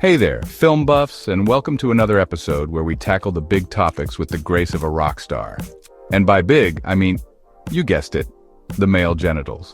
Hey there, film buffs, and welcome to another episode where we tackle the big topics with the grace of a rock star. And by big, I mean, you guessed it, the male genitals.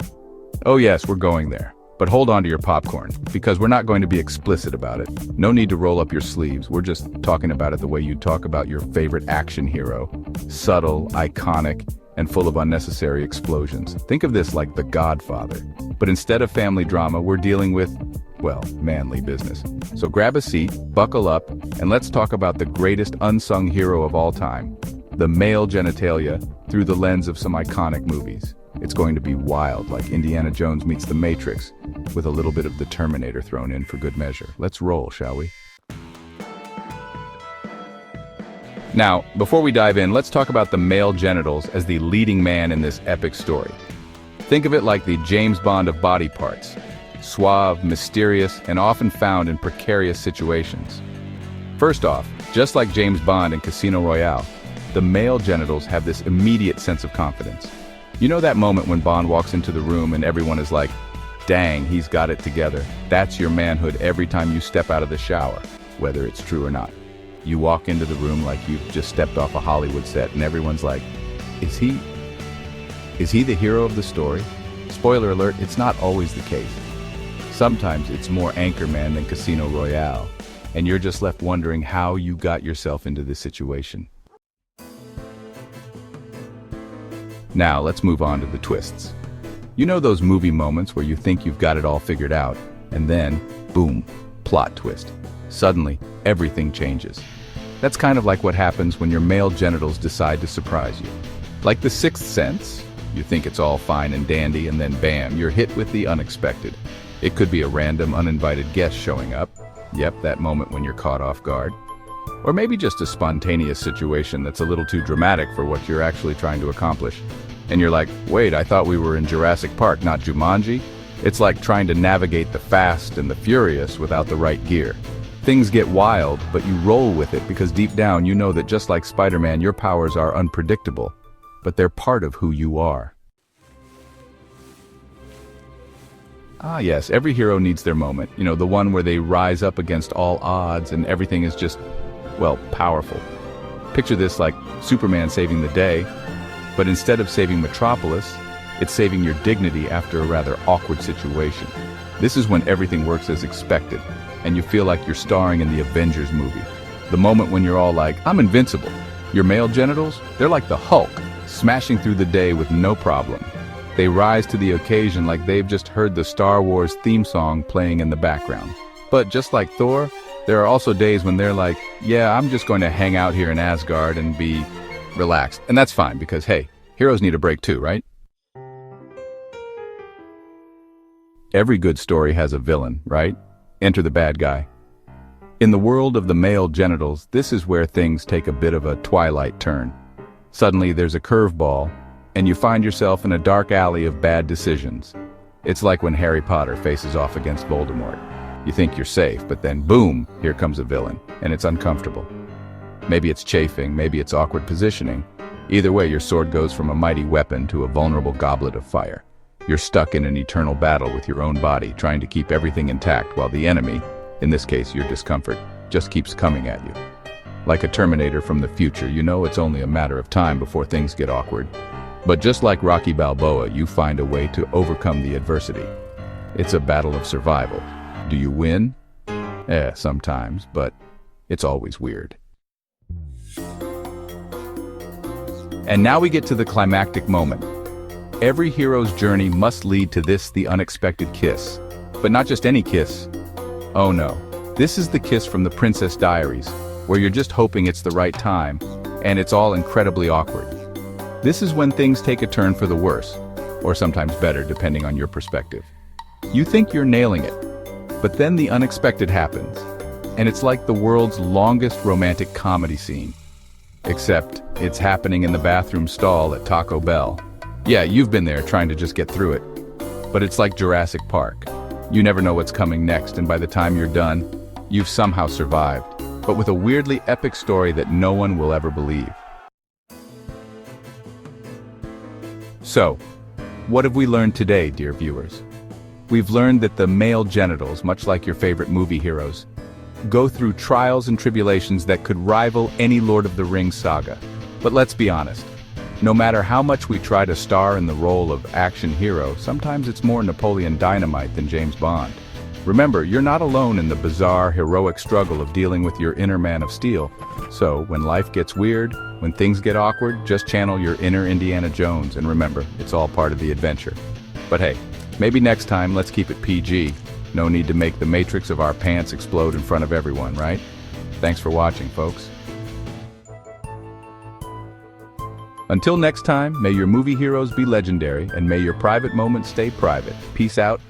Oh yes, we're going there. But hold on to your popcorn, because we're not going to be explicit about it. No need to roll up your sleeves, we're just talking about it the way you'd talk about your favorite action hero. Subtle, iconic, and full of unnecessary explosions. Think of this like The Godfather. But instead of family drama, we're dealing with, well, manly business. So grab a seat, buckle up, and let's talk about the greatest unsung hero of all time, the male genitalia, through the lens of some iconic movies. It's going to be wild, like Indiana Jones meets the Matrix, with a little bit of the Terminator thrown in for good measure. Let's roll, shall we? Now, before we dive in, let's talk about the male genitals as the leading man in this epic story. Think of it like the James Bond of body parts. Suave, mysterious, and often found in precarious situations. First off, just like James Bond in Casino Royale, the male genitals have this immediate sense of confidence. You know that moment when Bond walks into the room and everyone is like, dang, he's got it together. That's your manhood every time you step out of the shower, whether it's true or not. You walk into the room like you've just stepped off a Hollywood set and everyone's like, is he the hero of the story? Spoiler alert, it's not always the case. Sometimes it's more Anchorman than Casino Royale, and you're just left wondering how you got yourself into this situation. Now, let's move on to the twists. You know those movie moments where you think you've got it all figured out, and then, boom, plot twist. Suddenly, everything changes. That's kind of like what happens when your male genitals decide to surprise you. Like The Sixth Sense, you think it's all fine and dandy, and then bam, you're hit with the unexpected. It could be a random, uninvited guest showing up. Yep, that moment when you're caught off guard. Or maybe just a spontaneous situation that's a little too dramatic for what you're actually trying to accomplish. And you're like, wait, I thought we were in Jurassic Park, not Jumanji? It's like trying to navigate the fast and the furious without the right gear. Things get wild, but you roll with it because deep down you know that just like Spider-Man, your powers are unpredictable, but they're part of who you are. Ah yes, every hero needs their moment, you know, the one where they rise up against all odds and everything is just, well, powerful. Picture this like Superman saving the day, but instead of saving Metropolis, it's saving your dignity after a rather awkward situation. This is when everything works as expected, and you feel like you're starring in the Avengers movie. The moment when you're all like, I'm invincible. Your male genitals, they're like the Hulk, smashing through the day with no problem. They rise to the occasion like they've just heard the Star Wars theme song playing in the background. But just like Thor, there are also days when they're like, yeah, I'm just going to hang out here in Asgard and be relaxed. And that's fine because, hey, heroes need a break too, right? Every good story has a villain, right? Enter the bad guy. In the world of the male genitals, this is where things take a bit of a Twilight turn. Suddenly there's a curveball, and you find yourself in a dark alley of bad decisions. It's like when Harry Potter faces off against Voldemort. You think you're safe, but then boom, here comes a villain, and it's uncomfortable. Maybe it's chafing, maybe it's awkward positioning. Either way, your sword goes from a mighty weapon to a vulnerable goblet of fire. You're stuck in an eternal battle with your own body, trying to keep everything intact while the enemy, in this case your discomfort, just keeps coming at you. Like a Terminator from the future, you know it's only a matter of time before things get awkward. But just like Rocky Balboa, you find a way to overcome the adversity. It's a battle of survival. Do you win? Sometimes, but it's always weird. And now we get to the climactic moment. Every hero's journey must lead to this, the unexpected kiss. But not just any kiss. Oh no, this is the kiss from the Princess Diaries, where you're just hoping it's the right time, and it's all incredibly awkward. This is when things take a turn for the worse, or sometimes better depending on your perspective. You think you're nailing it, but then the unexpected happens, and it's like the world's longest romantic comedy scene. Except, it's happening in the bathroom stall at Taco Bell. Yeah, you've been there trying to just get through it. But it's like Jurassic Park. You never know what's coming next, and by the time you're done, you've somehow survived, but with a weirdly epic story that no one will ever believe. So, what have we learned today, dear viewers? We've learned that the male genitals, much like your favorite movie heroes, go through trials and tribulations that could rival any Lord of the Rings saga. But let's be honest, no matter how much we try to star in the role of action hero, sometimes it's more Napoleon Dynamite than James Bond. Remember, you're not alone in the bizarre, heroic struggle of dealing with your inner Man of Steel. So, when life gets weird, when things get awkward, just channel your inner Indiana Jones, and remember, it's all part of the adventure. But hey, maybe next time let's keep it PG. No need to make the matrix of our pants explode in front of everyone, right? Thanks for watching, folks. Until next time, may your movie heroes be legendary, and may your private moments stay private. Peace out.